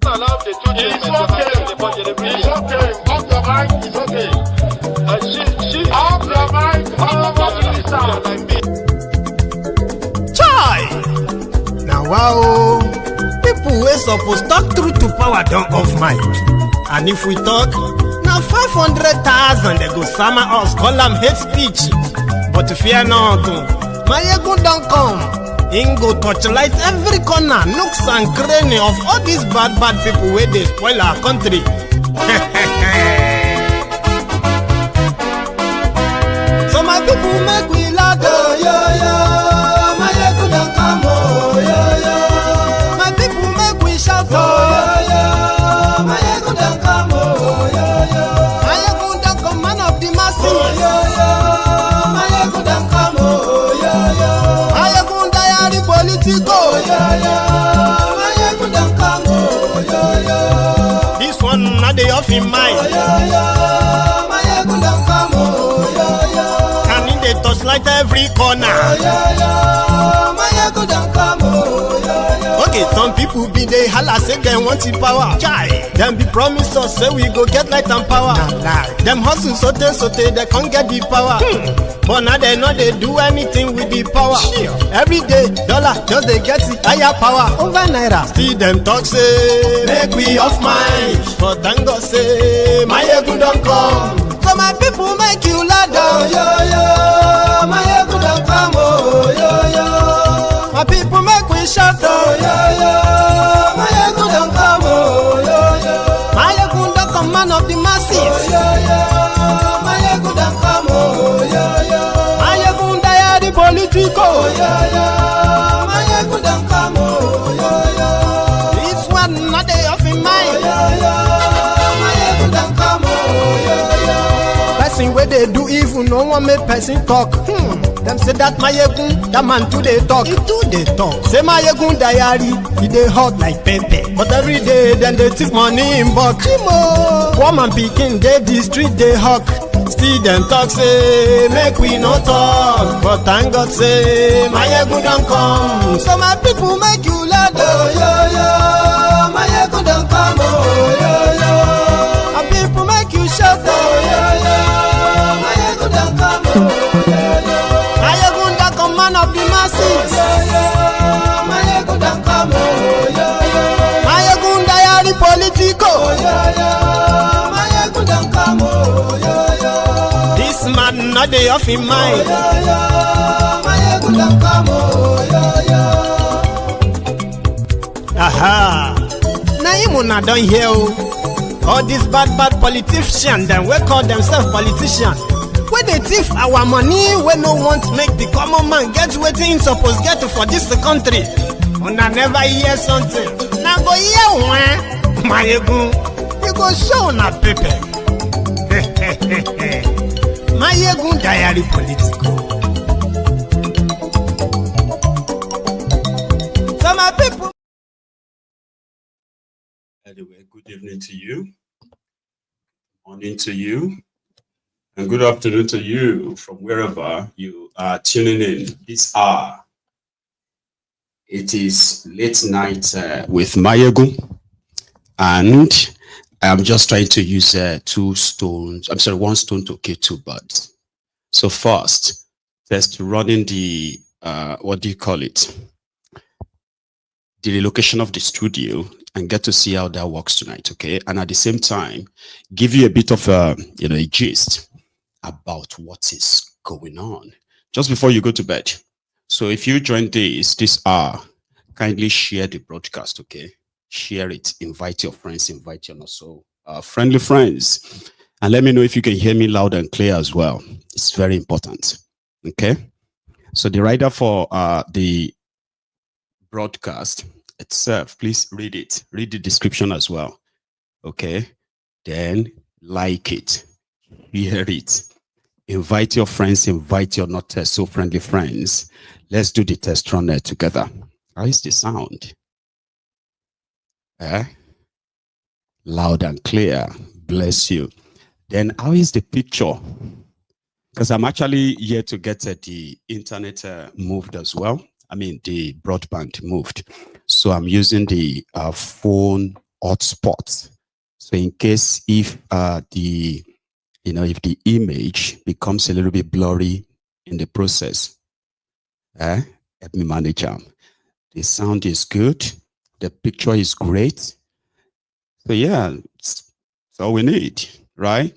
Allow the children It's okay. It's okay. Off your mic. It's okay. Off your mic. Off your Chai! Now wow, people wey suppose talk truth to power don't off mic. And if we talk, now 500,000 they go summer us, call them hate speech. But fear not, Maiyegun don't come. Him go torchlight every corner, nooks and cranny of all these bad people where they spoil our country. So my people make we laugh, oh, yo yo. Maiyegun don't come, oh, yo yo. My people make we shout, oh, yo yo. Maiyegun don't come, oh, yo yo. Maiyegun don't come, man of the masses, oh, yo yo. Maiyegun don't come, oh, yo yo. Maiyegun diary politico, yo yo. Maiyegun don't come, oh, yo yo. This one not the off in mind, oh, yo yo. Maiyegun don't come, oh, yo yo. And in the touchlight every corner, oh, yo yo. Maiyegun don't come, oh, yo yo. Okay, some people be they holla say they want the power. Chai, them be promise us say we go get light and power. Nah. Them hustle sote they can't get the power. But now they know they do anything with the power. Every day, dollar just they get the higher power over naira. Still them talk say make we off mind. But thank God say Maiyegun don't come. So my people make you lie down, yo yo. Maiyegun don't come, oh yo yo. My people make we shout, oh yo yo. Maiyegun don't come, oh yo yo. Maiyegun don't come, man of the masses, oh yo yo. Maiyegun don't come, oh yo yo. Maiyegun diary politico, oh yo yo. Maiyegun don't come, oh yo yo. This one not the off in mind, oh yo yo. Maiyegun don't come, oh yo yo. Person where they do evil, no one make person talk. Them say that Maiyegun, that man too they talk. He too they talk. Say Maiyegun diary, he they hot like pepper. But every day then they take money in bulk. Woman picking they the street they hawk. Still them talk say make we no talk. But thank God say Maiyegun don't come. So my people make you laugh, oh yo yo. Maiyegun don't come, oh yo yo. My people make you shout, oh yo yo. Maiyegun don't come, oh yo yo. Maiyegun don't come, man of the masses, oh yo yo. Maiyegun don't come, oh yo yo. Maiyegun diary politico, oh yo yo. Maiyegun don't come, oh yo yo. This man not the off in mind, oh yo yo. Maiyegun don't come, oh yo yo. Aha. Now him una don hear all these bad politicians, them we call themselves politicians. Where they thief our money, we no want make the common man get wetin him suppose get for this country. Una never hear something. Now go hear one. Maiyegun, you go show una paper. Maiyegun diary political. So my people. Anyway, good evening to you, morning to you, and good afternoon to you from wherever you are tuning in this hour. It is late night with Maiyegun, and I'm just trying to use one stone to kill two birds. So first, just running the, what do you call it? The relocation of the studio and get to see how that works tonight, okay? And at the same time, give you a bit of a gist about what is going on just before you go to bed. So if you join this hour, kindly share the broadcast, okay? Share it, invite your friends, invite your not so friendly friends, and let me know if you can hear me loud and clear as well. It's very important, okay? So the writer for the broadcast itself, please read it. Read the description as well, okay? Then like it, hear it, invite your friends, invite your not so friendly friends. Let's do the test run there together. How is the sound? Loud and clear. Bless you. Then how is the picture? Because I'm actually here to get the internet moved as well. the broadband moved. So I'm using the phone hotspot. So in case if if the image becomes a little bit blurry in the process, help me manage them. The sound is good. The picture is great. So yeah, it's all we need, right?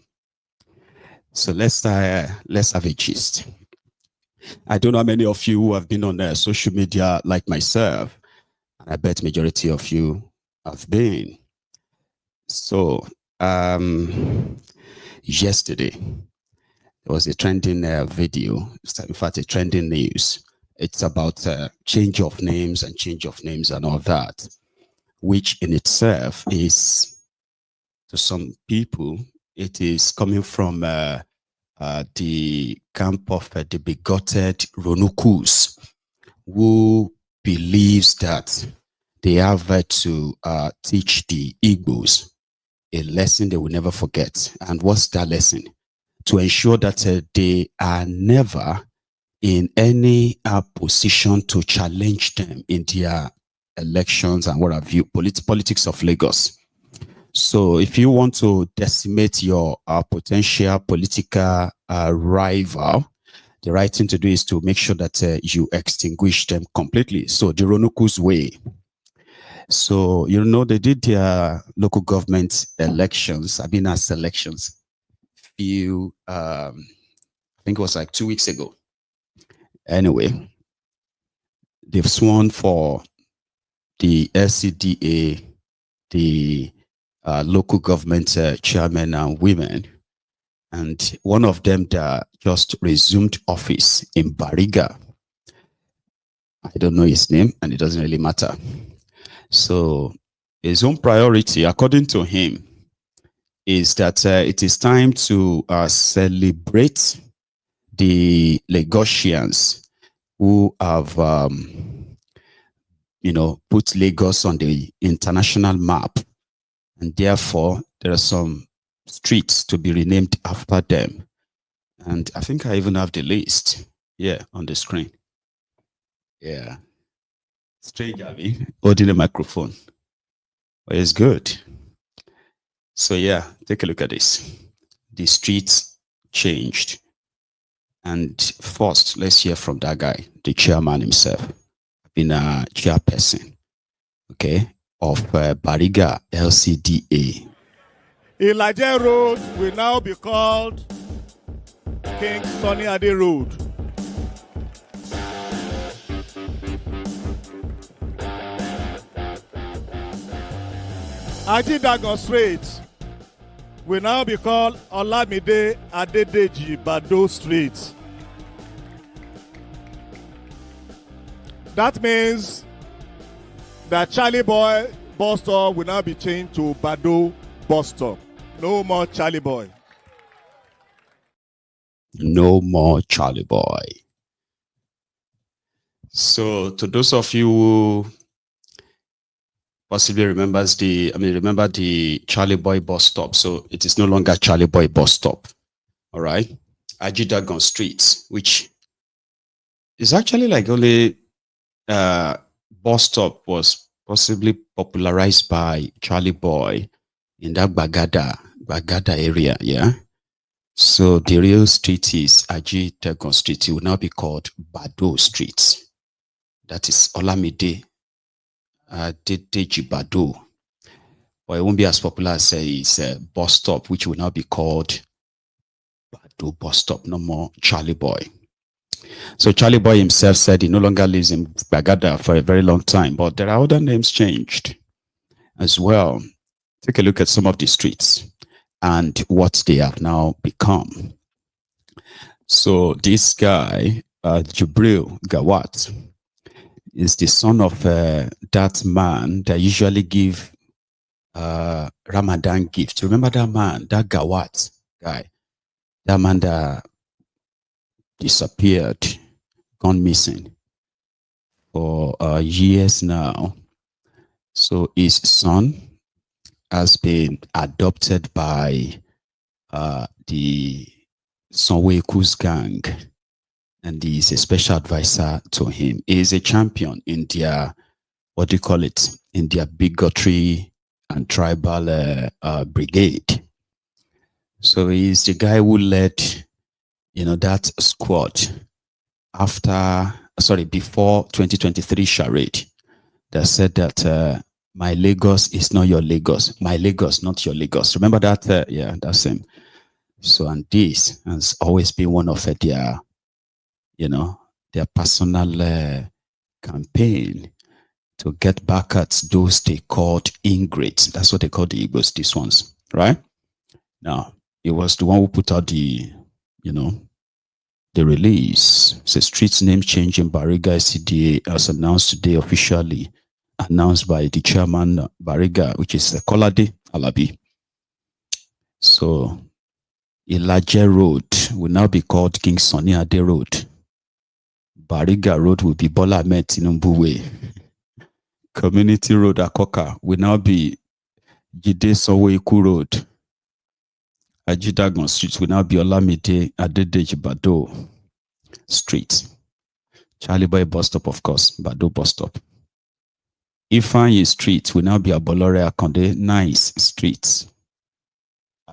So let's have a gist. I don't know how many of you who have been on social media like myself. I bet majority of you have been. So yesterday there was a trending video. In fact, a trending news. It's about change of names and all that, which in itself is, to some people, it is coming from the camp of the bigoted Ronukus, who believes that they have to teach the Igbos a lesson they will never forget. And what's that lesson? To ensure that they are never in any position to challenge them in their elections and what have you, politics of Lagos. So if you want to decimate your potential political rival, the right thing to do is to make sure that you extinguish them completely. So the Ronuku's way. So, they did their local government elections, elections, I think it was like 2 weeks ago. Anyway, they've sworn for the LCDA, the local government chairman and women. And one of them that just resumed office in Bariga. I don't know his name, and it doesn't really matter. So his own priority, according to him, is that it is time to celebrate the lagosians who have, put Lagos on the international map. And therefore, there are some streets to be renamed after them. And I think I even have the list here on the screen. Yeah. Strange, holding the microphone. But it's good. So yeah, take a look at this. The streets changed. And first, let's hear from that guy, the chairman himself, been a chairperson, okay, of Bariga LCDA. Ilaje Road will now be called King Sunny Ade Road. Ajidagon Street will now be called Olamide Badoo Street. That means that Charley Boy bus stop will now be changed to Badoo bus stop. No more Charley Boy. No more Charley Boy. So to those of you who possibly remember the Charley Boy bus stop. So it is no longer Charley Boy bus stop. All right. Ajidagon Street, which is actually like only bus stop was possibly popularized by Charley Boy in that Bagada area. Yeah. So the real street is Ajidagon Street. It will now be called Badoo Street. That is Olamide Badoo, but it won't be as popular as his bus stop, which will now be called Badoo bus stop. No more Charley Boy. So Charley Boy himself said he no longer lives in Bagada for a very long time, but there are other names changed as well. Take a look at some of the streets and what they have now become. So this guy, Jubril Gawat, is the son of that man that usually give Ramadan gifts. Remember that man, that Gawat guy, that man that disappeared, gone missing for years now. So his son has been adopted by the Sonweku's gang. and he is a special advisor to him. He is a champion in their, what do you call it, in their bigotry and tribal brigade. So he's the guy who led, that squad before 2023 charade that said that my Lagos is not your Lagos. My Lagos, not your Lagos. Remember that? Yeah, that's him. So, and this has always been one of their, their personal campaign to get back at those they called ingrates. That's what they call the Igbos, these ones, right? Now, it was the one who put out the, the release. It's a street's name change in Bariga LCDA as announced today, officially announced by the chairman, Bariga, which is Kolade Alabi. So, Ilaje Road will now be called King Sunny Ade Road. Bariga Road will be Bola Ahmed Tinubu Way. Community Road Akoka will now be Jide Soweku Road. Ajidagon Street will now be Olamide Badoo Street. Charley Boy bus stop, of course, Badoo bus stop. Ifeanyi Street will now be Abolore Akonde Nice Street.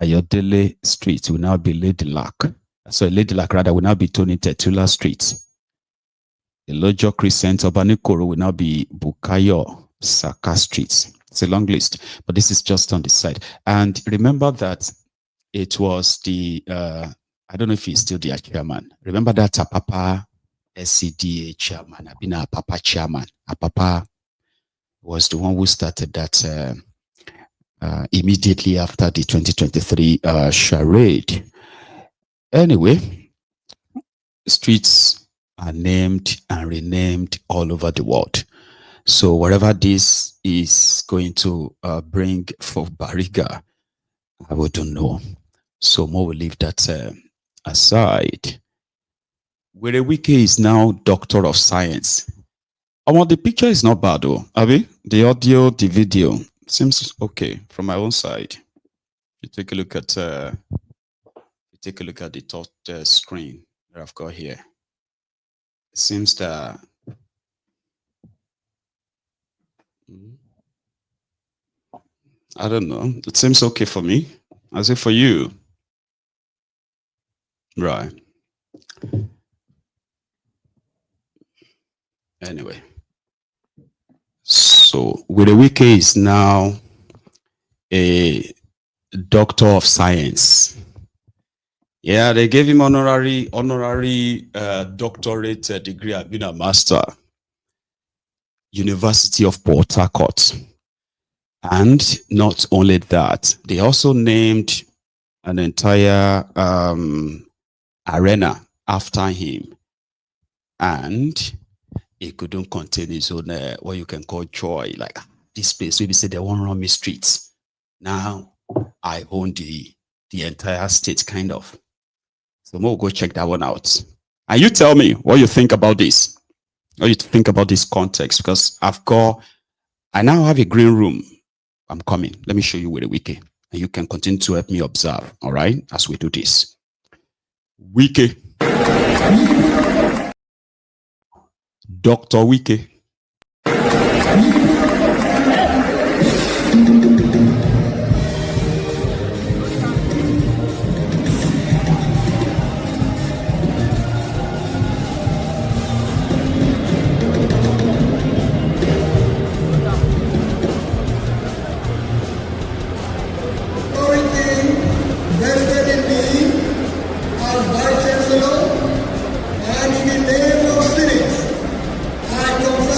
Ayodele Street will now be Ladylak. So Ladylak rather will now be Tony Tetuila Street. The Lojo Crescent Obanikoro will now be Bukayo Saka Street. It's a long list, but this is just on the side. And remember that it was the, I don't know if he's still the chairman. Remember that Apapa LCDA chairman, I've been a Apapa chairman. Apapa was the one who started that immediately after the 2023 charade. Anyway, streets are named and renamed all over the world. So whatever this is going to bring for Bariga, I wouldn't know. So more will leave that aside. Wike is now Doctor of Science. The picture is not bad though. Abi, the audio, the video seems okay from my own side. You take a look at the top screen that I've got here. It seems that I don't know. It seems okay for me. As if for you. Right. Anyway. So Wike is now a Doctor of Science. Yeah, they gave him honorary doctorate degree. I've been a master. University of Port Harcourt. And not only that, they also named an entire arena after him. And it couldn't contain his own, what you can call joy. Like, this place, we say they won't run me streets. Now, I own the entire state, kind of. So we'll go check that one out. And you tell me what you think about this. What you think about this context. Because I now have a green room. I'm coming. Let me show you Wike. And you can continue to help me observe, all right, as we do this. Wike. Dr. Wike. Vice Chancellor, and in the name of cities, I confess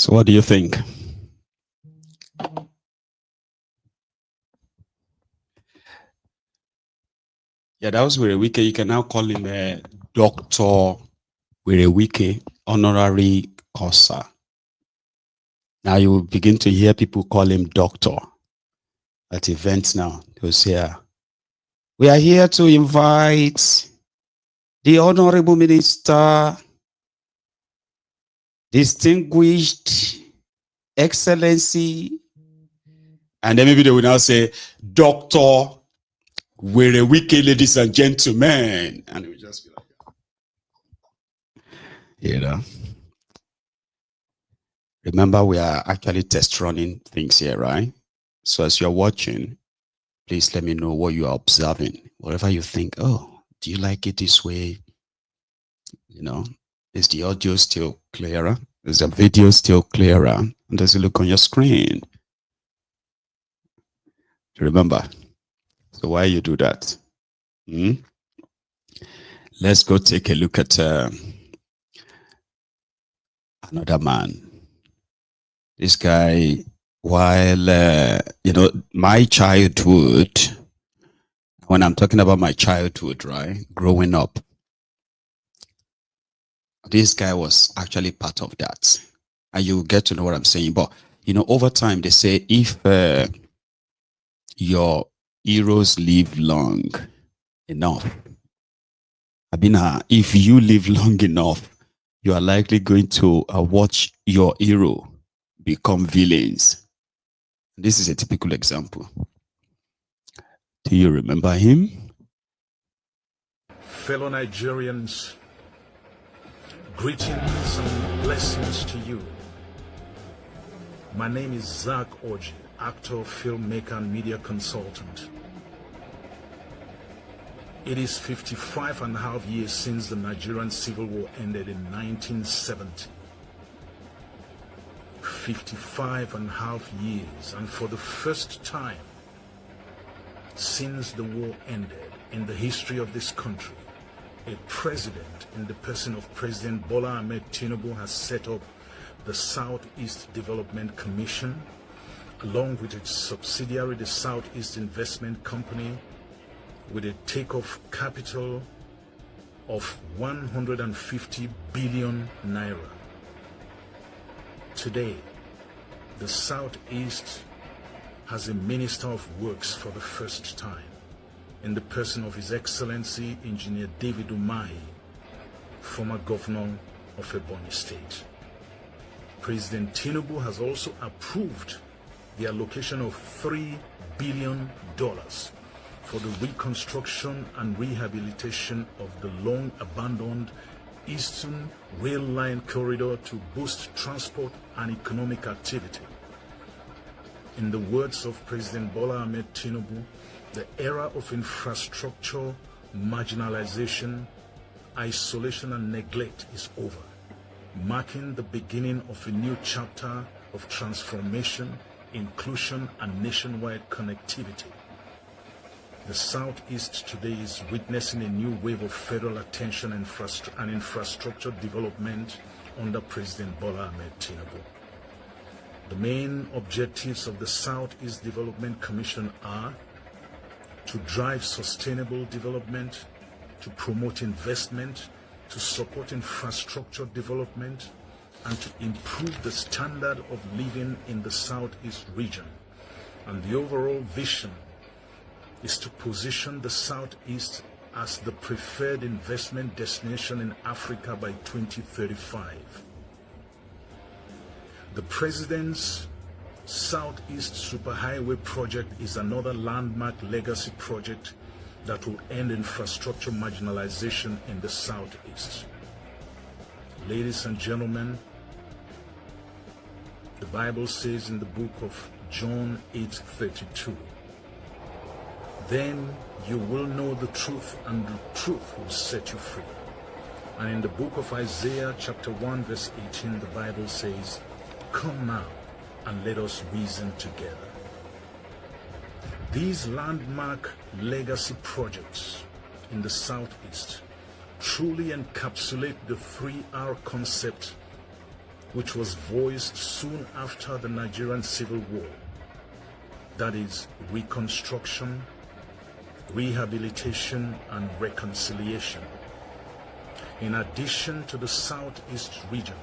So what do you think? Yeah, that was Wike. You can now call him Dr. Wike, honorary causa. Now you will begin to hear people call him doctor at events now. They'll say, we are here to invite the Honorable Minister, Distinguished Excellency, and then maybe they will now say, Dr. Wike, ladies and gentlemen. And it will just be like that. You know? Remember, we are actually test running things here, right? So as you're watching, please let me know what you are observing. Whatever you think, oh, do you like it this way? You know, is the audio still clearer? Is the video still clearer? And does it look on your screen? Remember, so why you do that? Let's go take a look at another man. This guy, while, you know, my childhood, when I'm talking about my childhood, right, growing up, this guy was actually part of that. And you get to know what I'm saying. But, you know, over time, they say if your heroes live long enough, if you live long enough, you are likely going to watch your hero become villains. This is a typical example. Do you remember him? Fellow Nigerians, greetings and blessings to you. My name is Zack Orji, actor, filmmaker, and media consultant. It is 55 and a half years since the Nigerian Civil War ended in 1970. 55 and a half years, and for the first time since the war ended in the history of this country, a president in the person of President Bola Ahmed Tinubu has set up the Southeast Development Commission, along with its subsidiary, the Southeast Investment Company, with a takeoff capital of 150 billion naira. Today, the Southeast has a Minister of Works for the first time, in the person of His Excellency Engineer David Umahi, former governor of Ebonyi State. President Tinubu has also approved the allocation of $3 billion for the reconstruction and rehabilitation of the long-abandoned Eastern Rail Line corridor to boost transport and economic activity. In the words of President Bola Ahmed Tinubu, the era of infrastructure, marginalization, isolation, and neglect is over, marking the beginning of a new chapter of transformation, inclusion, and nationwide connectivity. The Southeast today is witnessing a new wave of federal attention and infrastructure development under President Bola Ahmed Tinubu. The main objectives of the Southeast Development Commission are to drive sustainable development, to promote investment, to support infrastructure development, and to improve the standard of living in the Southeast region. And the overall vision is to position the Southeast as the preferred investment destination in Africa by 2035. The President's Southeast Superhighway project is another landmark legacy project that will end infrastructure marginalization in the Southeast. Ladies and gentlemen, the Bible says in the book of John 8:32, then you will know the truth, and the truth will set you free. And in the book of Isaiah chapter 1 verse 18, the Bible says, come now and let us reason together. These landmark legacy projects in the Southeast truly encapsulate the 3R concept which was voiced soon after the Nigerian Civil War. That is reconstruction, rehabilitation, and reconciliation. In addition to the Southeast region,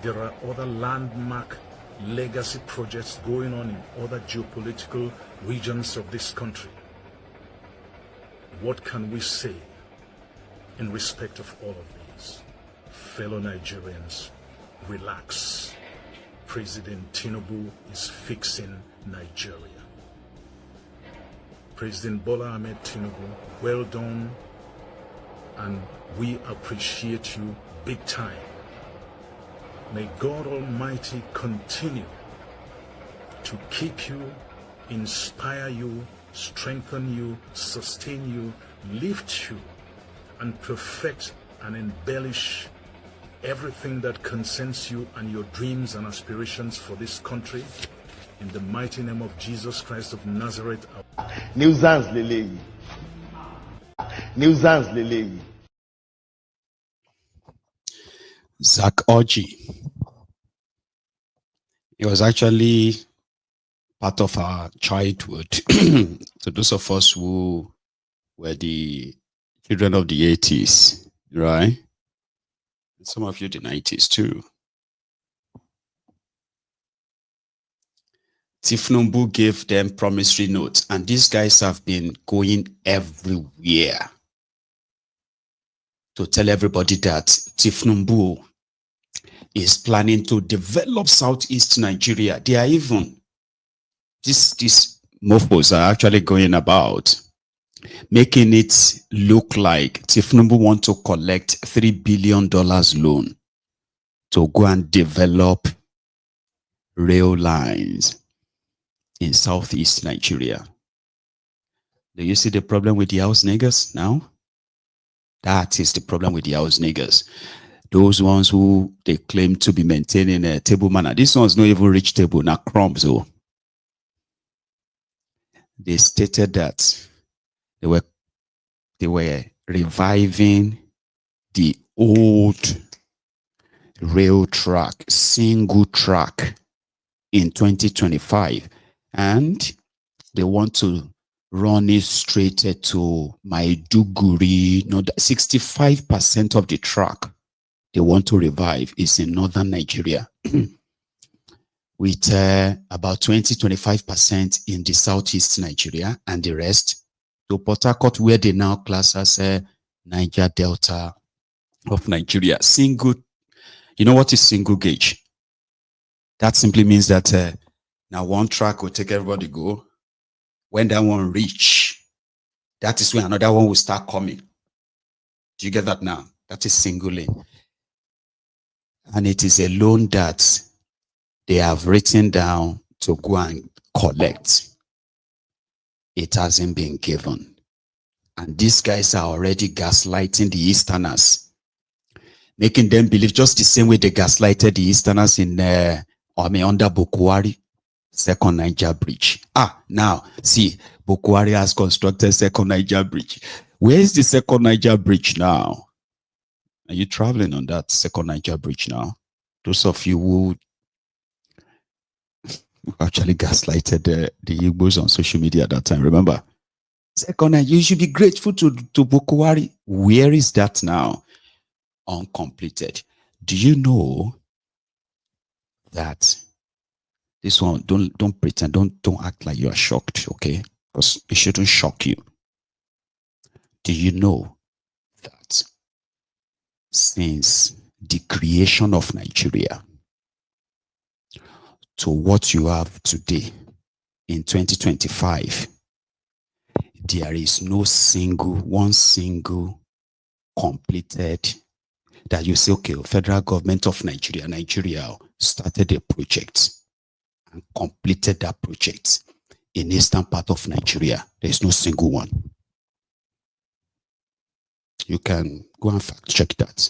there are other landmark legacy projects going on in other geopolitical regions of this country. What can we say in respect of all of these? Fellow Nigerians, relax. President Tinubu is fixing Nigeria. President Bola Ahmed Tinubu, well done, and we appreciate you big time. May God Almighty continue to keep you, inspire you, strengthen you, sustain you, lift you, and perfect and embellish everything that concerns you and your dreams and aspirations for this country. In the mighty name of Jesus Christ of Nazareth. Nuisance Lele. Nuisance Lele. Zack Orji. It was actually part of our childhood. So those of us who were the children of the 80s, right? And some of you the 90s too. Tifnumbu gave them promissory notes, and these guys have been going everywhere to tell everybody that Tifnumbu is planning to develop Southeast Nigeria. They are even, these mofos are actually going about making it look like Tifnumbu want to collect $3 billion loan to go and develop rail lines in Southeast Nigeria. Do you see the problem with the house niggers now? That is the problem with the house niggers. Those ones who they claim to be maintaining a table manner. These ones don't even reach table, now crumbs. Oh. They stated that they were reviving the old rail track, single track in 2025. And they want to run it straight to Maiduguri. No, 65% of the track they want to revive is in northern Nigeria, with about 20-25% in the southeast Nigeria, and the rest to Port Harcourt, where they now class as Niger Delta of Nigeria. Single, you know what is single gauge? That simply means that now one track will take everybody go. When that one reach, that is when another one will start coming. Do you get that now? That is single lane. And it is a loan that they have written down to go and collect. It hasn't been given. And these guys are already gaslighting the Easterners, making them believe just the same way they gaslighted the Easterners in under Bukwari, Second Niger Bridge. Now, see, Bukwari has constructed Second Niger Bridge. Where is the Second Niger Bridge now? Are you traveling on that Second Niger Bridge now? Those of you who actually gaslighted the Igbos on social media at that time, remember? Second Niger, you should be grateful to Bukwari. Where is that now? Uncompleted. Do you know that this one, don't pretend, don't act like you are shocked, okay? Because it shouldn't shock you. Do you know that since the creation of Nigeria to what you have today in 2025, there is no one single completed that you say, okay, federal government of Nigeria started a project and completed that project in eastern part of Nigeria. There's no single one. You can go and fact check that.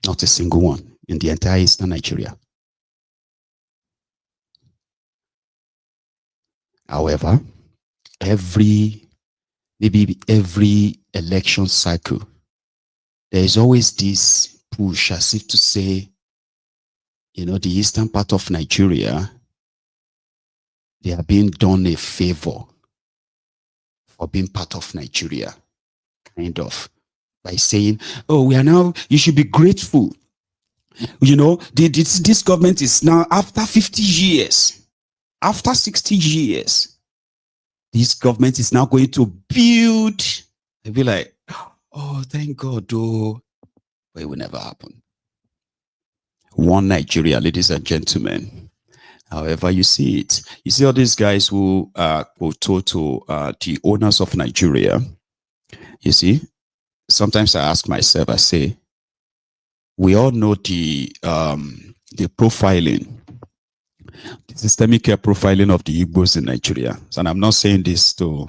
Not a single one in the entire eastern Nigeria. However, maybe every election cycle, there is always this push as if to say you know, the eastern part of Nigeria, they are being done a favor for being part of Nigeria, kind of, by saying, oh, we are now, you should be grateful. You know, this government is now, after 50 years, after 60 years, this government is now going to build. They'll be like, oh, thank God, oh, but it will never happen. One Nigeria, ladies and gentlemen. However you see it, you see all these guys who go to the owners of Nigeria. You see, sometimes I ask myself, I say, we all know the profiling, the systemic care profiling of the Igbos in Nigeria. And I'm not saying this to,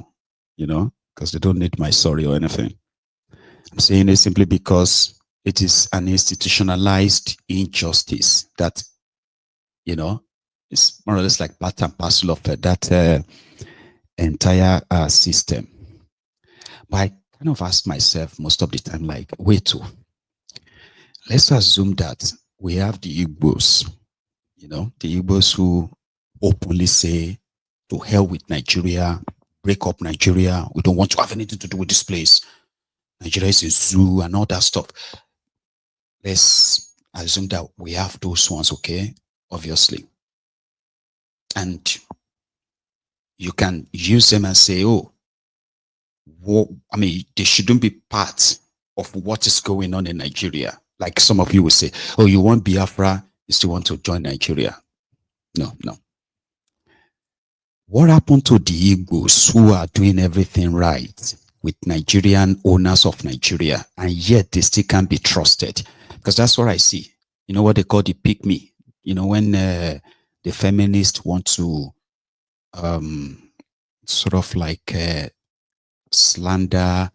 you know, because they don't need my sorry or anything. I'm saying it simply because it is an institutionalized injustice that, you know, it's more or less like part and parcel of that entire system. But I kind of ask myself most of the time, like, wait, let's assume that we have the Igbos, you know, the Igbos who openly say, to hell with Nigeria, break up Nigeria, we don't want to have anything to do with this place. Nigeria is a zoo and all that stuff. Let's assume that we have those ones, okay, obviously. And you can use them and say, oh, I mean, they shouldn't be part of what is going on in Nigeria. Like some of you will say, oh, you want Biafra, you still want to join Nigeria. No, no. What happened to the Igbos who are doing everything right with Nigerian owners of Nigeria, and yet they still can't be trusted? Because that's what I see. You know what they call the pick me? You know, when the feminists want to sort of like slander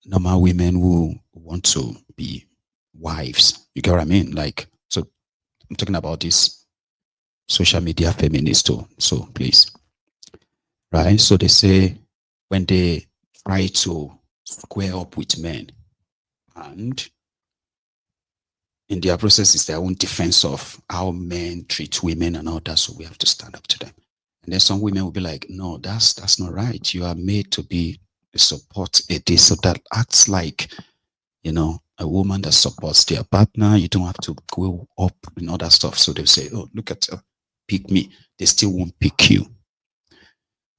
normal women who want to be wives. You get what I mean? Like, so I'm talking about this social media feminists too. So please, right? So they say when they try to square up with men, and in their process is their own defense of how men treat women and all that, so we have to stand up to them. And then some women will be like, no, that's not right. You are made to be a support, so that acts like, you know, a woman that supports their partner. You don't have to go up and all that stuff. So they'll say, oh, look at her, pick me. They still won't pick you.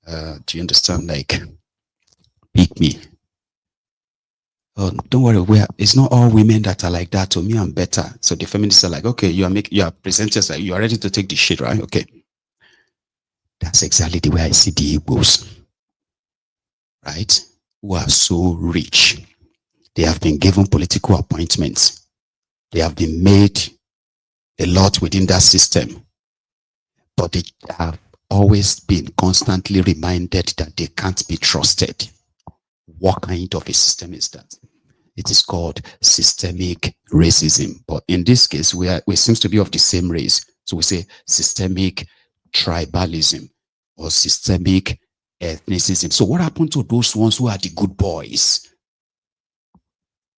Do you understand? Like, pick me. Oh, don't worry, it's not all women that are like that. To me, I'm better. So the feminists are like, okay, you are presenting, like, you are ready to take the shit, right? Okay. That's exactly the way I see the Igbos, right? Who are so rich. They have been given political appointments. They have been made a lot within that system. But they have always been constantly reminded that they can't be trusted. What kind of a system is that? It is called systemic racism. But in this case, we seems to be of the same race. So we say systemic tribalism or systemic ethnicism. So what happened to those ones who are the good boys?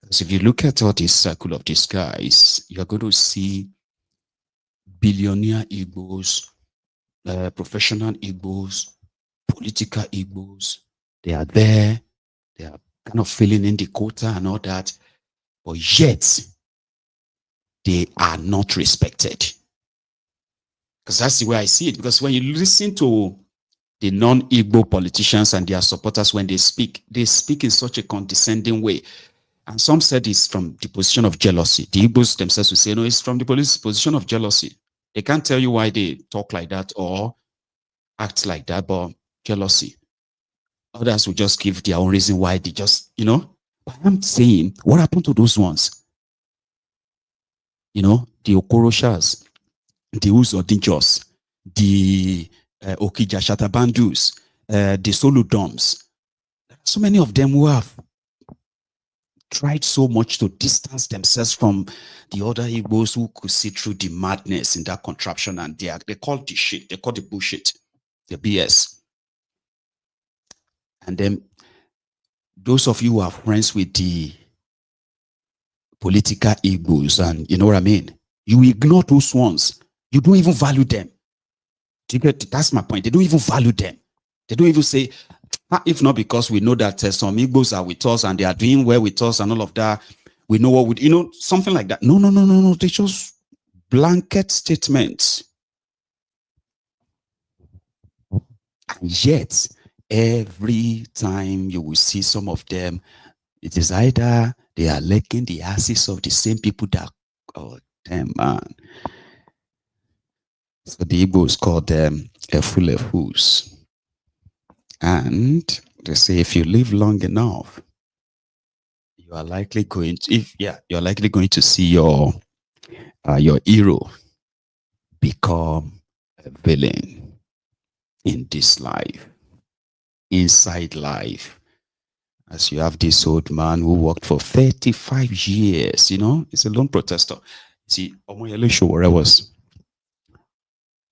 Because if you look at all this circle of these guys, you're going to see billionaire Igbos, professional Igbos, political Igbos. They are there. They are kind of filling in the quota and all that. But yet, they are not respected. Because that's the way I see it. Because when you listen to the non-Igbo politicians and their supporters, when they speak in such a condescending way. And some said it's from the position of jealousy. The Igbos themselves will say, no, it's from the position of jealousy. They can't tell you why they talk like that or act like that, but jealousy. Others will just give their own reason why they just, you know. But I'm saying, what happened to those ones? You know, the Okoroshas, the Uzodinjos, the Okija Shatabandus, the Soludoms. So many of them who have tried so much to distance themselves from the other Igbos who could see through the madness in that contraption, and they call the shit, they call the bullshit, the BS. And then those of you who are friends with the political Igbos, and you know what I mean? You ignore those ones. You don't even value them. Do you get? That's my point. They don't even value them. They don't even say, if not because we know that some Igbos are with us and they are doing well with us and all of that, we know what we, something like that. No. They just blanket statements. And yet, every time you will see some of them, it is either they are licking the asses of the same people that, oh, damn, man. So the Igbos call them efulefus. And they say if you live long enough, you are likely going to, you're likely going to see your hero become a villain in this life, inside life. As you have this old man who worked for 35 years, he's a lone protester. See, Omoyele Sowore was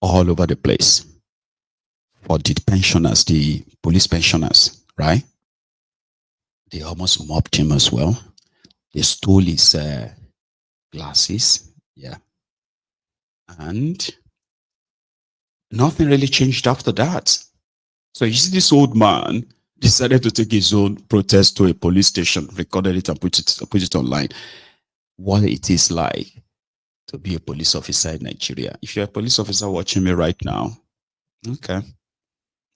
all over the place for the pensioners, the police pensioners, right? They almost mobbed him as well. They stole his glasses, yeah. And nothing really changed after that. So you see, this old man decided to take his own protest to a police station, recorded it and put it online. What it is like to be a police officer in Nigeria. If you're a police officer watching me right now, okay,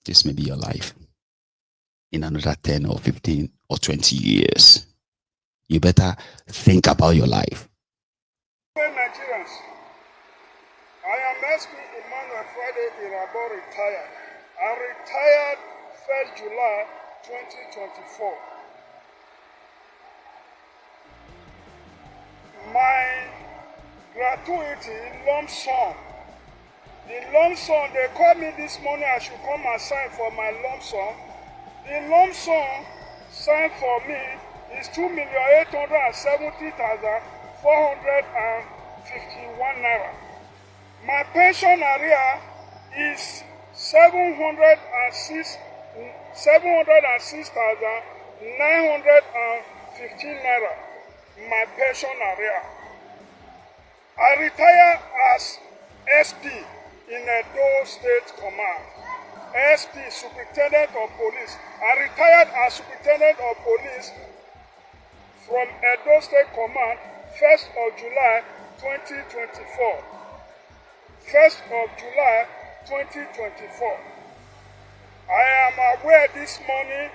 this may be your life. In another 10 or 15 or 20 years, you better think about your life. Nigerians, I am SP Emmanuel Friday Irabo retired. I retired 1st July 2024. My gratuity lump sum. The lump sum, they called me this morning, I should come and sign for my lump sum. The lump sum signed for me is 2,870,451 naira. My pension area is 706,915 naira. My pension area. I retire as SP in Edo State Command. SP, Superintendent of Police. I retired as Superintendent of Police from Edo State Command 1st of July 2024. 1st of July 2024. I am aware this morning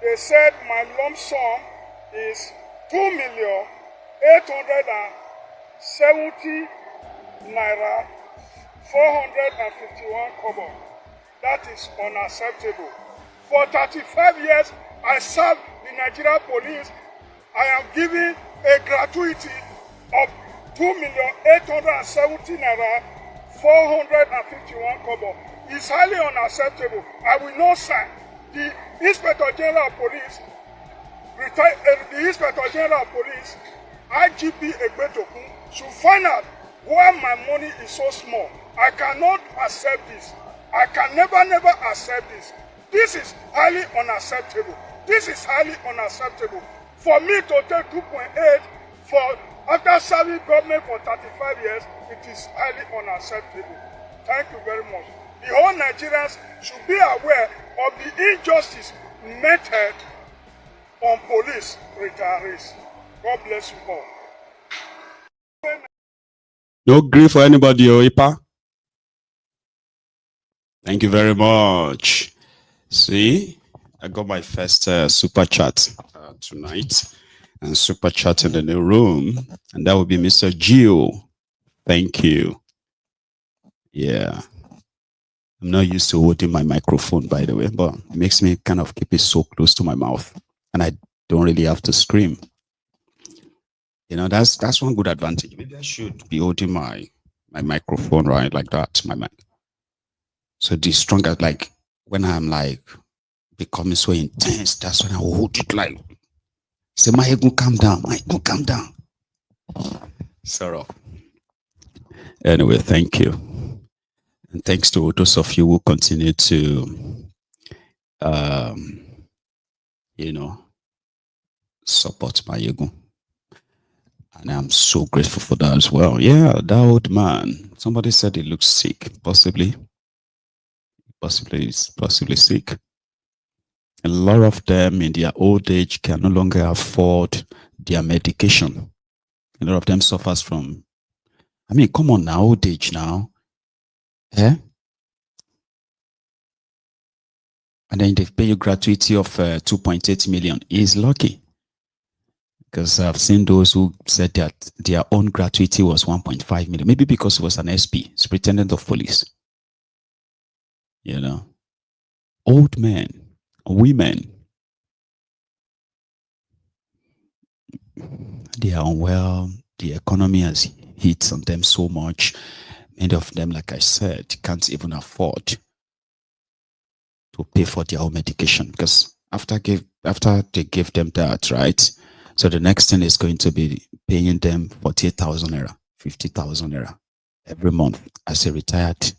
they said my lump sum is 2,870 naira 451 kobo. That is unacceptable. For 35 years, I served the Nigerian police. I am giving a gratuity of 2,870 naira 451 kobo. It's highly unacceptable. I will not sign. The Inspector General of Police, the Inspector General of Police, IGP Egbetokun, should find out why my money is so small. I cannot accept this. I can never accept this. This is highly unacceptable. This is highly unacceptable. For me to take 2.8 for after serving government for 35 years, it is highly unacceptable. Thank you very much. The whole Nigerians should be aware of the injustice meted on police retirees. God bless you all. No grief for anybody, Ipa. Thank you very much. See, I got my first super chat tonight, and super chat in the new room, and that will be Mr. Gio. Thank you. Yeah, I'm not used to holding my microphone, by the way, but it makes me kind of keep it so close to my mouth, and I don't really have to scream. That's one good advantage. Maybe I should be holding my microphone right like that, my mic. So the stronger, like when I'm like becoming so intense, that's when I hold it like, say, Maiyegun, calm down, Maiyegun, calm down. Sort of. Anyway, thank you. And thanks to those of you who continue to, support Maiyegun. And I'm so grateful for that as well. Yeah, that old man. Somebody said he looks sick. Possibly sick. A lot of them in their old age can no longer afford their medication. A lot of them suffers from, I mean, come on now, old age now. Eh? And then they pay you gratuity of 2.8 million. He's lucky. Because I've seen those who said that their own gratuity was 1.5 million. Maybe because it was an SP, superintendent of police. You know, old men, women, they are unwell. The economy has hit on them so much. Many of them, like I said, can't even afford to pay for their own medication. Because after they give them that, right? So the next thing is going to be paying them 48,000 naira, 50,000 naira every month as a retired,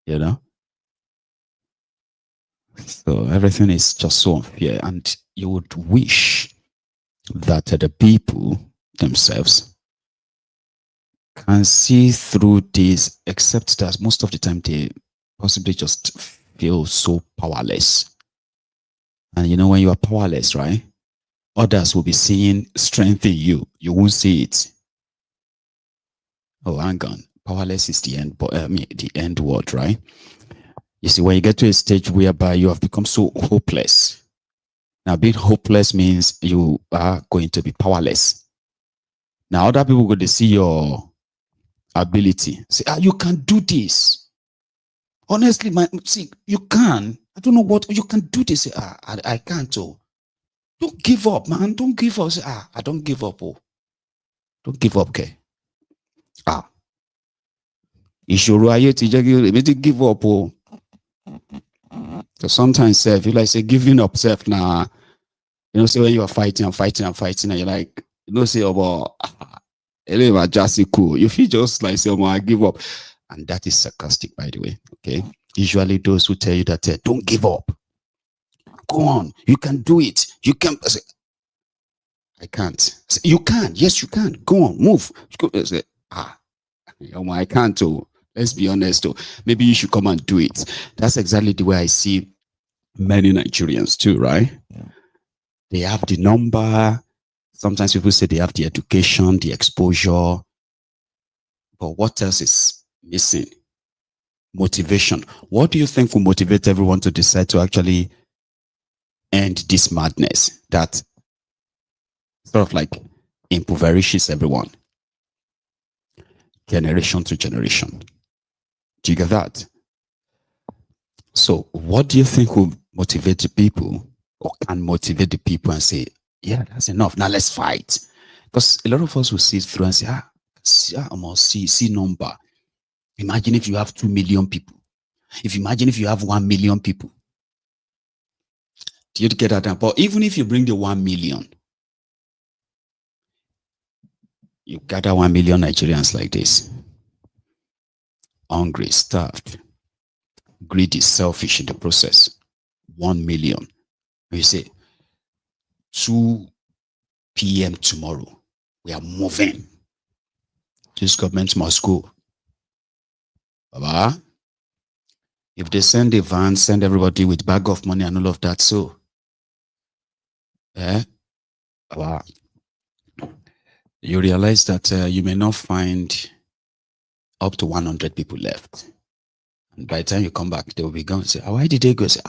you know. So everything is just so unfair, and you would wish that the people themselves can see through this, except that most of the time they possibly just feel so powerless. And you know, when you are powerless, right? Others will be seeing strength in you. You won't see it. Oh, hang on. Powerless is the end, the end word, right? You see, when you get to a stage whereby you have become so hopeless. Now, being hopeless means you are going to be powerless. Now, other people go to see your ability. Say, you can do this. Honestly, see, you can. I don't know what you can do this. I can't. Oh. Don't give up, man. Don't give up. Say, I don't give up. Oh. Don't give up, okay? Ìṣòro ayé ti jẹ́ kí èmi ti give up. Oh. So sometimes, if you like say giving up, self now, you know, say when you are fighting and you're like, you know, say about just cool. You feel just like say, I give up, and that is sarcastic, by the way. Okay, usually those who tell you that don't give up. Go on, you can do it. You can. I say, I can't. Say, you can. Yes, you can. Go on, move. I say, I can't. Oh, let's be honest. Oh, maybe you should come and do it. That's exactly the way I see many Nigerians too, right? Yeah. They have the number. Sometimes people say they have the education, the exposure. But what else is missing? Motivation. What do you think will motivate everyone to decide to actually end this madness that sort of like impoverishes everyone, generation to generation? Do you get that? So what do you think will motivate the people, or can motivate the people and say, yeah, that's enough, now let's fight? Because a lot of us will see it through and say, I must see number. Imagine if you have 2 million people. Imagine if you have 1 million people. Do you get that? But even if you bring the 1 million, you gather 1 million Nigerians like this, hungry, starved, greedy, selfish in the process. 1 million. You say 2 p.m. tomorrow, we are moving. This government must go. Baba, if they send a van, send everybody with bag of money and all of that, so Baba, you realize that you may not find up to 100 people left. And by the time you come back, they will be gone and say, why did they go? Say,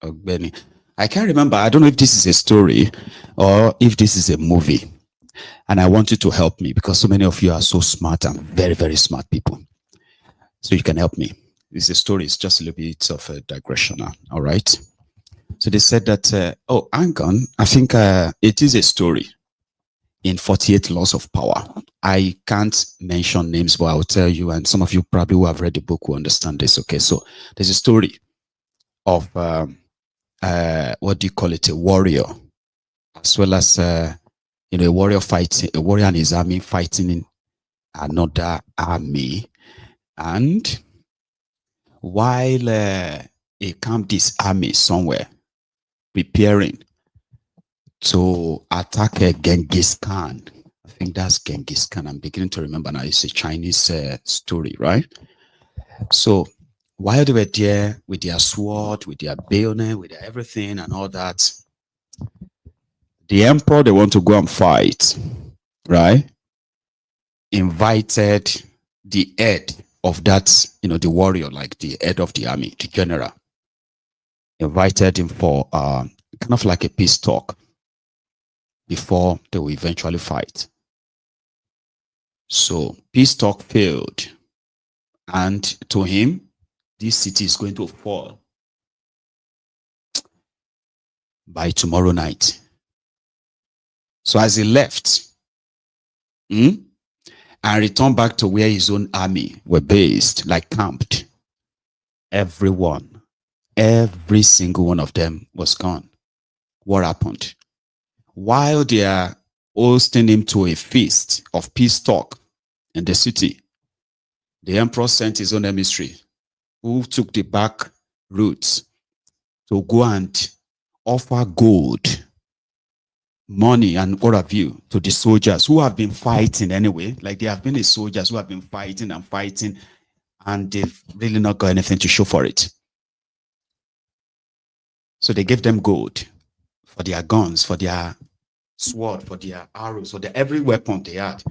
Benny, I can't remember. I don't know if this is a story or if this is a movie. And I want you to help me because so many of you are so smart and very, very smart people. So you can help me. This is a story. It's just a little bit of a digression now. All right. So they said that, hang on. I think it is a story in 48 Laws of Power. I can't mention names, but I'll tell you, and some of you probably who have read the book will understand this. Okay. So there's a story of, what do you call it? A warrior, as well as, a warrior fighting, a warrior and his army fighting in another army. And while he camped his army somewhere, preparing to attack Genghis Khan, think that's Genghis Khan. I'm beginning to remember now. It's a Chinese story, right? So while they were there with their sword, with their bayonet, with their everything and all that, the emperor, they want to go and fight, right? Invited the head of that, the warrior, like the head of the army, the general. Invited him for kind of like a peace talk before they will eventually fight. So peace talk failed. And to him, this city is going to fall by tomorrow night. So as he left and returned back to where his own army were based, like camped, everyone, every single one of them was gone. What happened? While they are hosting him to a feast of peace talk in the city, the emperor sent his own emissary who took the back routes to go and offer gold, money, and what have you to the soldiers who have been fighting anyway. Like they have been the soldiers who have been fighting, and they've really not got anything to show for it. So they gave them gold for their guns, for their sword, for their arrows, for every weapon they had.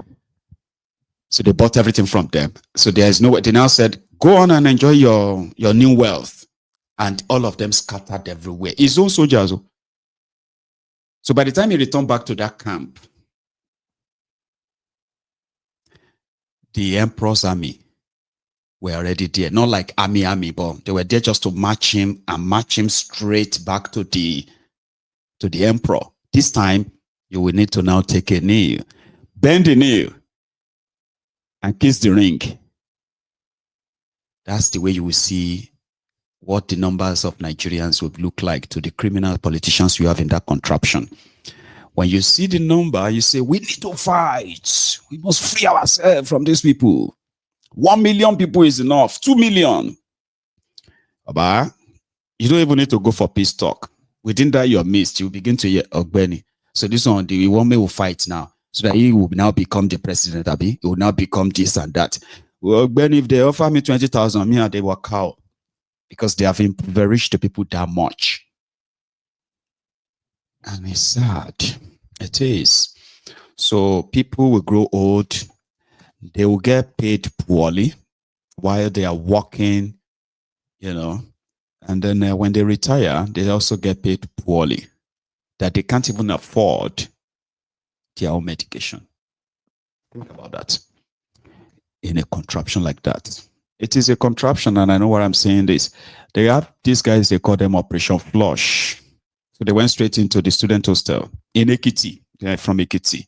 So they bought everything from them. So there is no way. They now said, go on and enjoy your new wealth. And all of them scattered everywhere. His own soldiers. So by the time he returned back to that camp, the emperor's army were already there. Not like army, but they were there just to march him straight back to the emperor. This time, you will need to now take a knee, bend the knee, and kiss the ring. That's the way you will see what the numbers of Nigerians would look like to the criminal politicians you have in that contraption. When you see the number, you say, we need to fight. We must free ourselves from these people. 1 million people is enough. 2 million. Baba, you don't even need to go for peace talk. Within that your midst, you begin to hear Ogbeni. So this one, the woman will fight now. So that he will now become the president, Abi. He will now become this and that. Well, Ogbeni, if they offer me 20,000, me and they work out. Because they have impoverished the people that much. And it's sad. It is. So people will grow old. They will get paid poorly while they are working, And then when they retire, they also get paid poorly. That they can't even afford their own medication. Think about that. In a contraption like that. It is a contraption, and I know what I'm saying this. They have these guys, they call them Operation Flush. So they went straight into the student hostel in Ekiti. They're from Ekiti.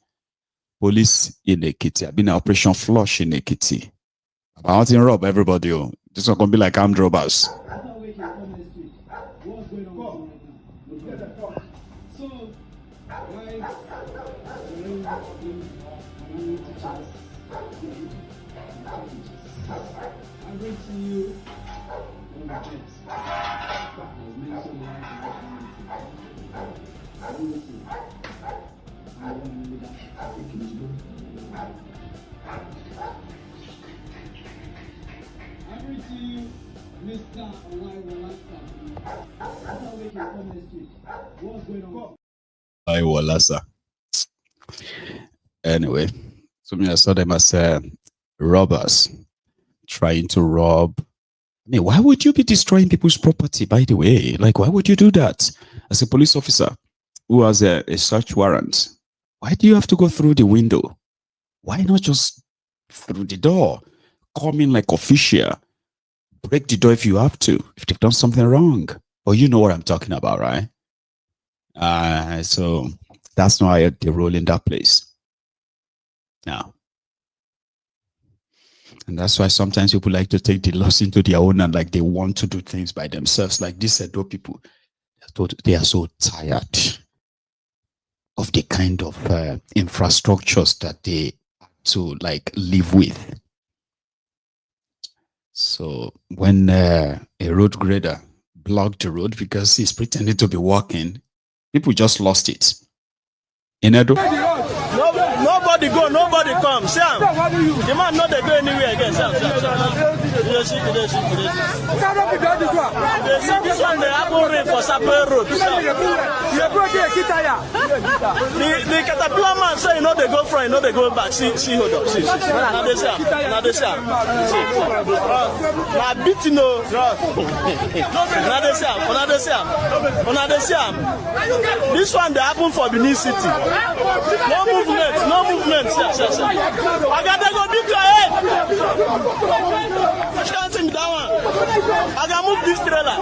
Police in Ekiti. I've been an Operation Flush in Ekiti. I want to rob everybody. This is not going to be like armed robbers. Anyway, so I saw them as robbers trying to rob. I mean, why would you be destroying people's property, by the way? Like, why would you do that? As a police officer who has a search warrant, why do you have to go through the window? Why not just through the door? Come in like official. Break the door if you have to, if they've done something wrong. Or you know what I'm talking about, right? So that's not how they roll in that place. Now. And that's why sometimes people like to take the loss into their own and like they want to do things by themselves. Like these Edo people, they are so tired of the kind of infrastructures that they have to like live with. So when a road grader blocked the road because he's pretending to be walking, people just lost it. In Edo. Nobody Nobody go, nobody come. See him. The man not they go anywhere again. See him. You see this one they happen rain for Sapele Road. The caterpillar man say you know they go front, you know they go back. See, hold up. See. Now they say. Now beating no. Now they say. This one they happen for Benin City. No movement. I gotta go beat your head. I can't think that one. I gotta move this trailer.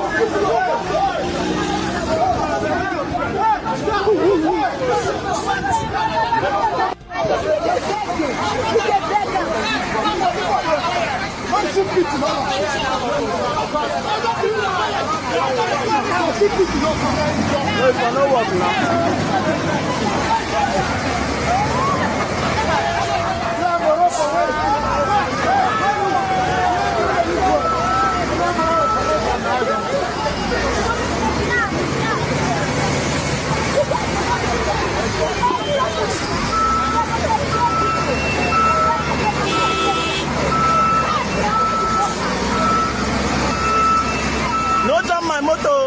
No jam my motor.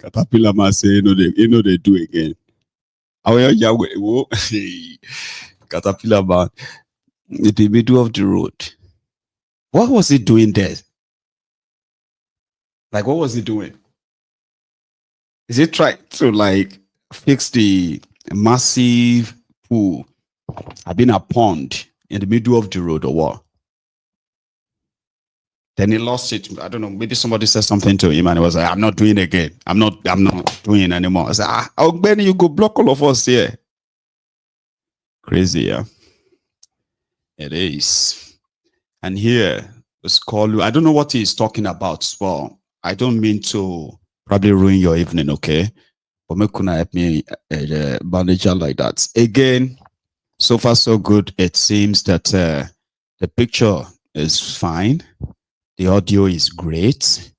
Caterpillar man say, you know they do again. Caterpillar man in the middle of the road. What was he doing there? Like, what was he doing? Is he trying to like fix the massive pool? I've been a pond in the middle of the road or what? Then he lost it. I don't know. Maybe somebody said something to him and he was like, I'm not doing it again. I'm not doing it anymore. I said, Benny, you go block all of us here. Crazy, yeah. It is. And here is Koolu. I don't know what he's talking about. Well, I don't mean to probably ruin your evening, okay? But me couldn't help me manager like that. Again, so far so good. It seems that the picture is fine. The audio is great.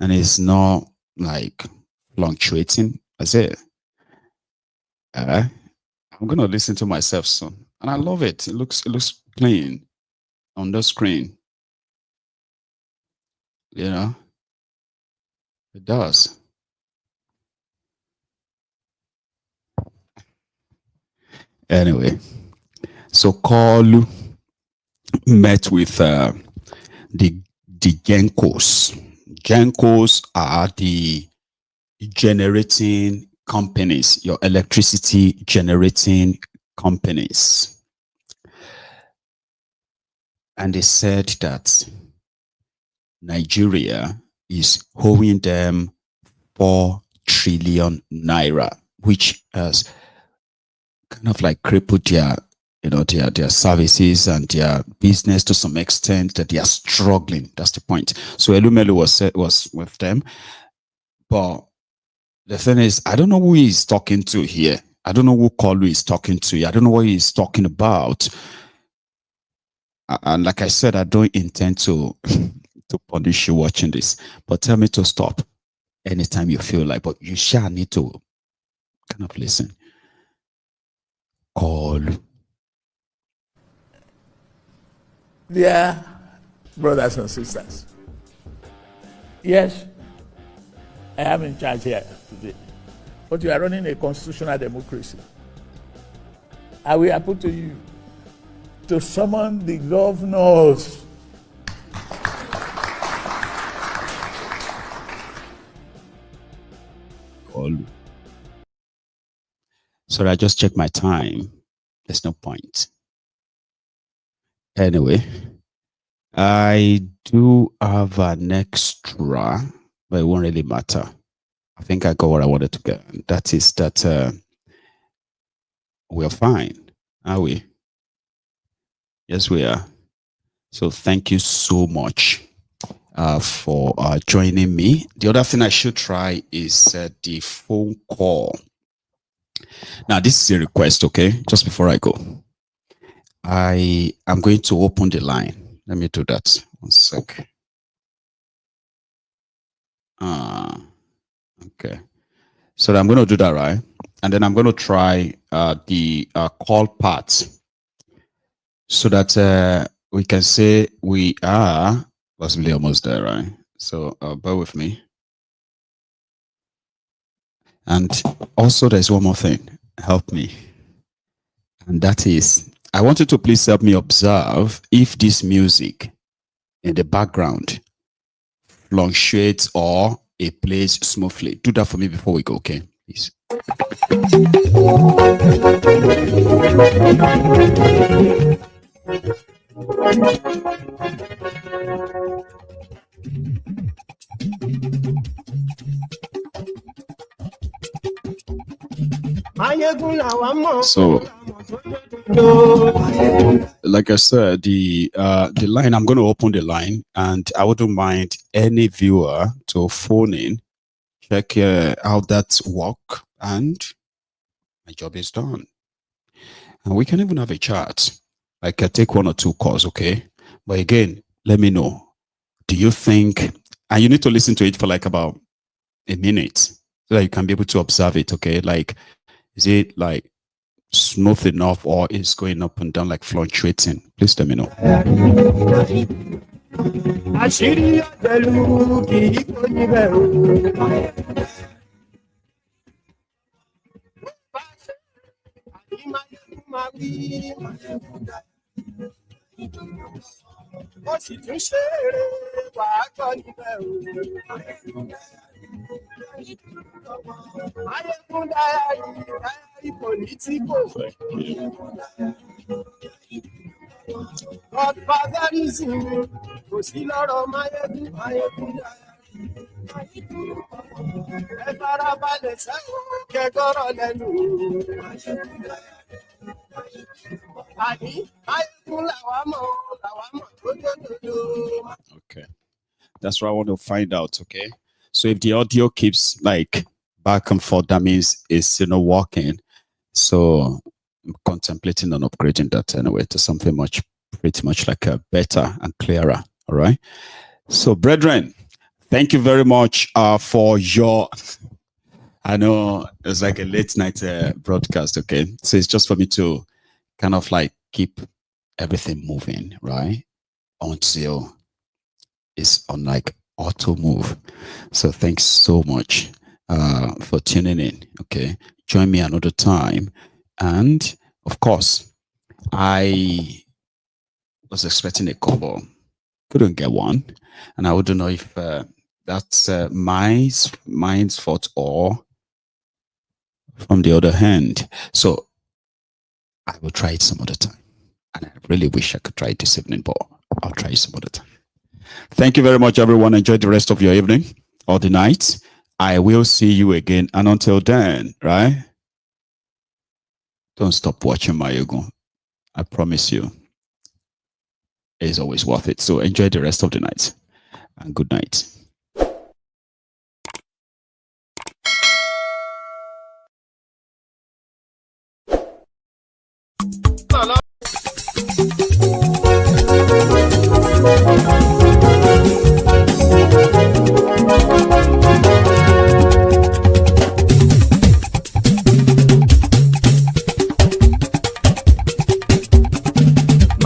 And it's not like fluctuating. I say, I'm gonna listen to myself soon. And I love it. It looks clean on the screen. You know? It does. Anyway, so Koolu met with the GENCOS. GENCOS are the generating companies, your electricity generating companies. And they said that Nigeria is owing them 4 trillion naira, which has kind of like crippled their services and their business to some extent, that they are struggling. That's the point. So Elumelu was with them. But the thing is, I don't know who he's talking to here. I don't know who Koolu is talking to. I don't know what he's talking about. And like I said, I don't intend to punish you watching this. But tell me to stop anytime you feel like. But you shall need to kind of listen. Koolu. Dear brothers and sisters, yes, I am in charge here today, but you are running a constitutional democracy. I will appeal to you to summon the governors. Koolu. Sorry, I just checked my time. There's no point. Anyway, I do have an extra, but it won't really matter. I think I got what I wanted to get. And that is that we're fine, are we? Yes, we are. So thank you so much. for joining me. The other thing I should try is the phone call. Now, this is a request, okay? Just before I go, I am going to open the line. Let me do that. 1 sec. Okay. So I'm going to do that, right? And then I'm going to try the call part so that we can say we are possibly almost there, right? So bear with me. And also there's one more thing. Help me. And that is, I want you to please help me observe if this music in the background fluctuates or it plays smoothly. Do that for me before we go, okay? Please. So, like I said, the line, I'm going to open the line, and I wouldn't mind any viewer to phone in, check how that work, and my job is done. And we can even have a chat. I can take 1 or 2 calls, okay? But again, let me know. Do you think, and you need to listen to it for like about a minute so that you can be able to observe it, okay? Like, is it like smooth enough or is going up and down, like fluctuating? Please let me know. Okay, that's what I want to find out. Okay, so if the audio keeps like back and forth, that means it's working. So I'm contemplating on upgrading that anyway to something pretty much like a better and clearer. All right. So, brethren, thank you very much for your. I know it's like a late night broadcast. Okay, so it's just for me to kind of like keep everything moving, right? Until it's on like auto move. So thanks so much for tuning in. Okay, join me another time. And of course, I was expecting a call, couldn't get one, and I wouldn't know if that's mine's fault or from the other hand. So I will try it some other time. And I really wish I could try it this evening, but I'll try it some other time. Thank you very much, everyone. Enjoy the rest of your evening or the night. I will see you again. And until then, right? Don't stop watching Maiyegun. I promise you, it's always worth it. So enjoy the rest of the night. And good night.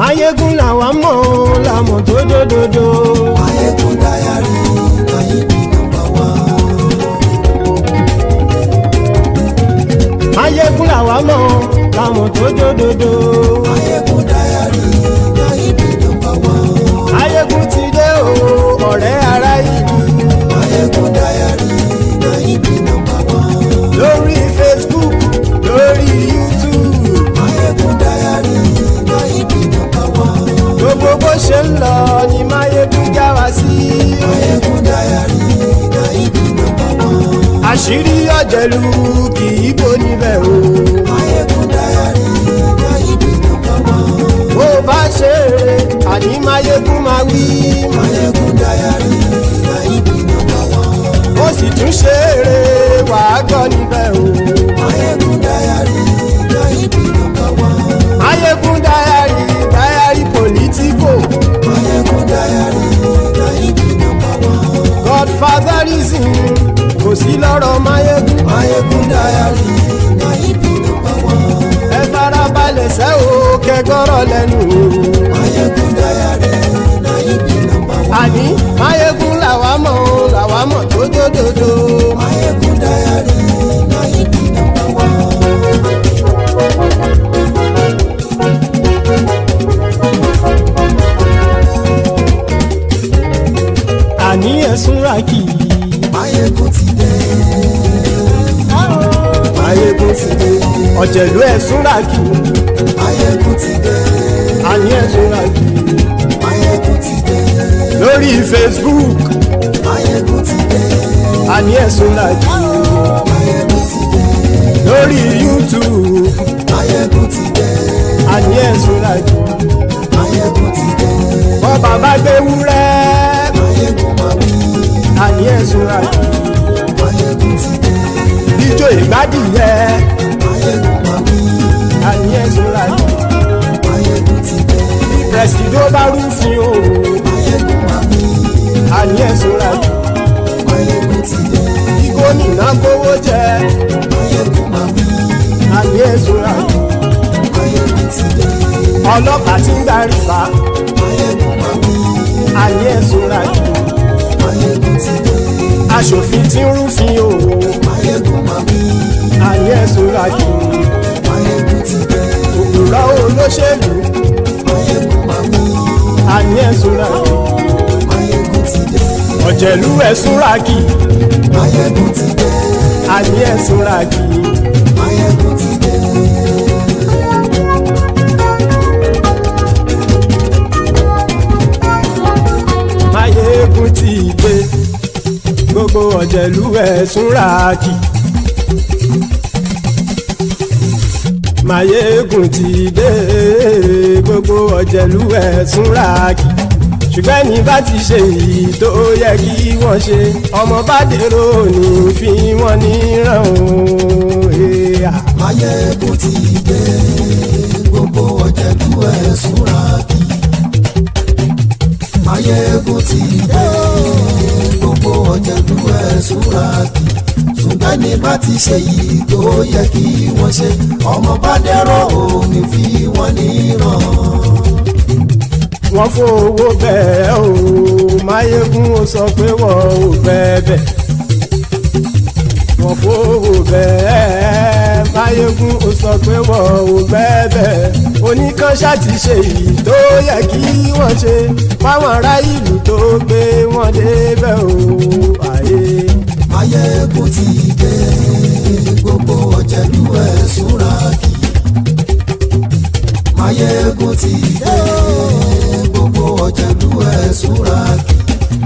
Maiyegun làwa mọ̀ làmọ̀ tó dòdòdò. Maiyegun diary, Maiyegun number 1. Maiyegun làwa mọ̀ làmọ̀ tó dòdòdò. Maiyegun diary, Maiyegun number 1. Maiyegun ti dé o, ọ̀rẹ́ ará ìlú. Maiyegun diary, Maiyegun number 1. Lórí Facebook, lórí YouTube. Maiyegun diary, Maiyegun number 1. Gbogbo bó ṣe ń lọ ni Maiyegun já wa sí. Maiyegun diary, Maiyegun number 1. Àṣírí ọ̀jẹ̀lú kì í bò níbẹ̀ o. Maiyegun diary, Maiyegun number 1. Bó bá ṣe é, àní Maiyegun máa wí. Maiyegun diary. Maiyegun diary na ibi number one. Ẹ farabalẹ̀ sẹ́ o kẹgbọ́rọ̀ lẹ́nu o. Maiyegun diary na ibi number one. Àní Maiyegun làwa mọ̀ tó dòdòdò. Maiyegun diary na ibi number one. Àní ẹ̀sùn ràkì. Maiyegun ti dé. Maiyegun ti dé. Ọ̀jẹ̀lú ẹ̀sùn ràkì. Maiyegun ti dé. Àní ẹ̀sùn ràkì. Maiyegun ti dé. Lórí Facebook. Maiyegun ti dé. Àní ẹ̀sùn ràkì. Maiyegun ti dé. Lórí YouTube. Maiyegun ti dé. Àní ẹ̀sùn ràkì. Maiyegun ti dé. Bọ́ bàbá gbé wúrẹ́. Maiyegun máa wí. Àní ẹ̀sùn ràkì. Maiyegun ti dé. Ijó ìgbádìyẹ. Maiyegun máa wí. Àní ẹ̀sùn ràkì. Maiyegun ti dé. Prẹ̀sìdó bá rúfin o. Maiyegun máa wí. Àní ẹ̀sùn ràkì. Maiyegun ti dé. Kí gómìnà kówó jẹ. Maiyegun máa wí. Àní ẹ̀sùn ràkì. Maiyegun ti dé. Ọlọ́pàá tí ń darí bá. Maiyegun máa wí. Àní ẹ̀sùn ràkì. Maiyegun ti dé. Aṣòfin tí ń rúfin o. Maiyegun máa wí. Àní ẹ̀sùn ràkì. Maiyegun ti dé. Òpùrọ́ olóṣèlú. Maiyegun máa wí. Àní ẹ̀sùn ràkì. Maiyegun ti dé. Ọ̀jẹ̀lú ẹ̀sùn ràkì. Maiyegun ti dé. Àní ẹ̀sùn ràkì. Maiyegun ti dé. Maiyegun ti dé. Gbogbo ọ̀jẹ̀lú ẹ̀sùn ràkì. Maiyegun ti dé. Gbogbo ọ̀jẹ̀lú ẹ̀sùn ràkì. Ṣùgbọ́n ní bá ti ṣe èyí tó yẹ kí wọ́n ṣe, ọmọ bá dèrò ní fi wọ́n níran o. Maiyegun ti dé. Gbogbo ọ̀jẹ̀lú ẹ̀sùn ràkì. Maiyegun ti dé. Gbogbo ọ̀jẹ̀lú ẹ̀sùn ràkì. Ṣùgbọ́n ní bá ti ṣe èyí tó yẹ kí wọ́n ṣe, ọmọ bá dẹ̀rọ̀ ò ní fi wọ́n níran. Wọ́n fowó bẹ́ẹ̀ o, Maiyegun ó sọ pé wọ́n ò bẹ́ẹ̀. Wọ́n fowó bẹ́ẹ̀, Maiyegun ó sọ pé wọ́n ò bẹ́ẹ̀. Oníkanṣá ti ṣe èyí tó yẹ kí wọ́n ṣe fáwọn ará ìlú tó gbé wọn débẹ̀ o. Maiyegun ti dé. Gbogbo ọ̀jẹ̀lú ẹ̀sùn ràkì. Maiyegun ti dé. Gbogbo ọ̀jẹ̀lú ẹ̀sùn ràkì.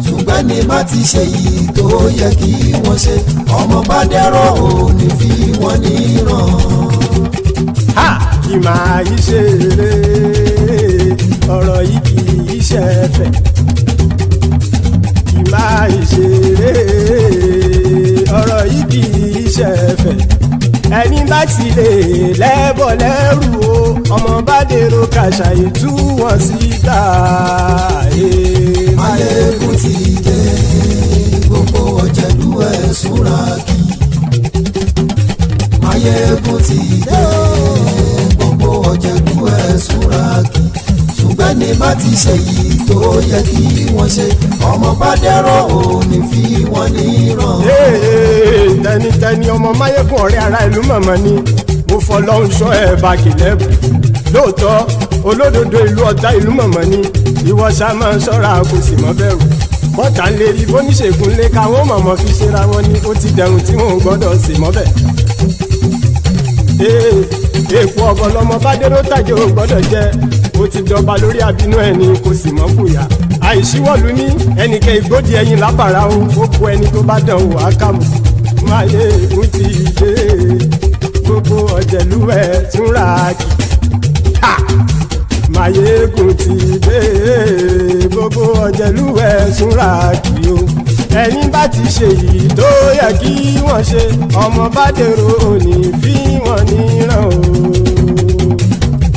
Ṣùgbọ́n ní bá ti ṣe yìí tó yẹ kí wọ́n ṣe, ọmọ bá dẹ̀rọ̀ ò ní fi wọ́n níran. Kì máa yí ṣe eré, ọ̀rọ̀ yìí kì í ṣe ẹ̀fẹ̀. Kì máa yí ṣe eré, ọ̀rọ̀ yìí kì í ṣe ẹ̀fẹ̀. Ẹni bá ti lè lẹ́bọ̀ lẹ́rù o, ọmọ bá dèrò kàṣà ìtú wọn síta. Maiyegun ti dé. Gbogbo ọ̀jẹ̀lú ẹ̀sùn ràkì. Maiyegun ti dé. Gbogbo ọ̀jẹ̀lú ẹ̀sùn ràkì. Ṣùgbọ́n ní bá ti ṣe yìí tó yẹ kí wọ́n ṣe, ọmọ bá dẹ̀rọ̀ ò ní fi wọ́n níran. Tẹnitẹni ọmọ Maiyegun ọ̀rẹ́ ara ìlú mọ̀mọ́ ni mo fọlọ́run ṣọ́ ẹ̀ bá kìlẹ́bù. Lóòótọ́ olódodo ìlú ọ̀tá ìlú mọ̀mọ́ ni ìwọ ṣá máa ń ṣọ́ra kò sì mọ́ bẹ̀rù. Bọ́tà ń lè rí bóníṣègùn lé káwọn mọ̀mọ́ fi ṣera wọn ni ó ti dẹrùn tí mò ń gbọ́dọ̀ sì mọ́ bẹ̀. Èèpo ọ̀bọ lọmọ bá dérò tàjẹ́ ò gbọ́dọ̀ jẹ́, ó ti dọba lórí àbínú ẹni kò sì mọ́ fòyà. Àìsíwọ́lu ní ẹnìkẹ́ ìgbódì ẹyin lábàrá o, ó kó ẹni tó bá dán wò á kàmù. Maiyegun ti dé. Gbogbo ọ̀jẹ̀lú ẹ̀sùn ràkì. Maiyegun ti dé. Gbogbo ọ̀jẹ̀lú ẹ̀sùn ràkì o. Ẹni bá ti ṣe yìí tó yẹ kí wọ́n ṣe, ọmọ bá dèrò òní fi wọ́n níran o.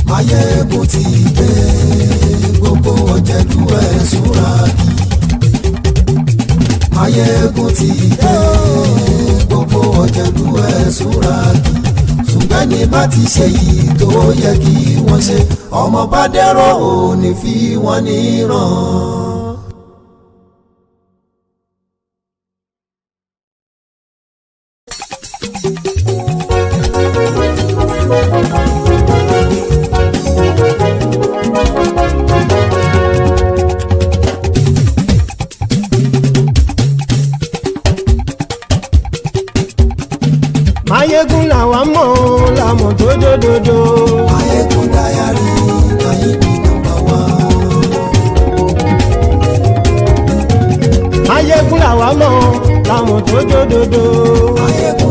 Maiyegun ti dé. Gbogbo ọ̀jẹ̀lú ẹ̀sùn ràkì. Maiyegun ti dé. Gbogbo ọ̀jẹ̀lú ẹ̀ súra ṣùgbọ́n ní bá ti ṣe yìí tó yẹ kí wọ́n ṣe ọmọ bá dẹ́rọ̀ ò ní fi wọ́n níran. Maiyegun làwa mọ̀ làmọ̀ tó dòdòdò. Maiyegun dayari Maiyegun number one. Maiyegun làwa mọ̀ làmọ̀ tó dòdòdò. Maiyegun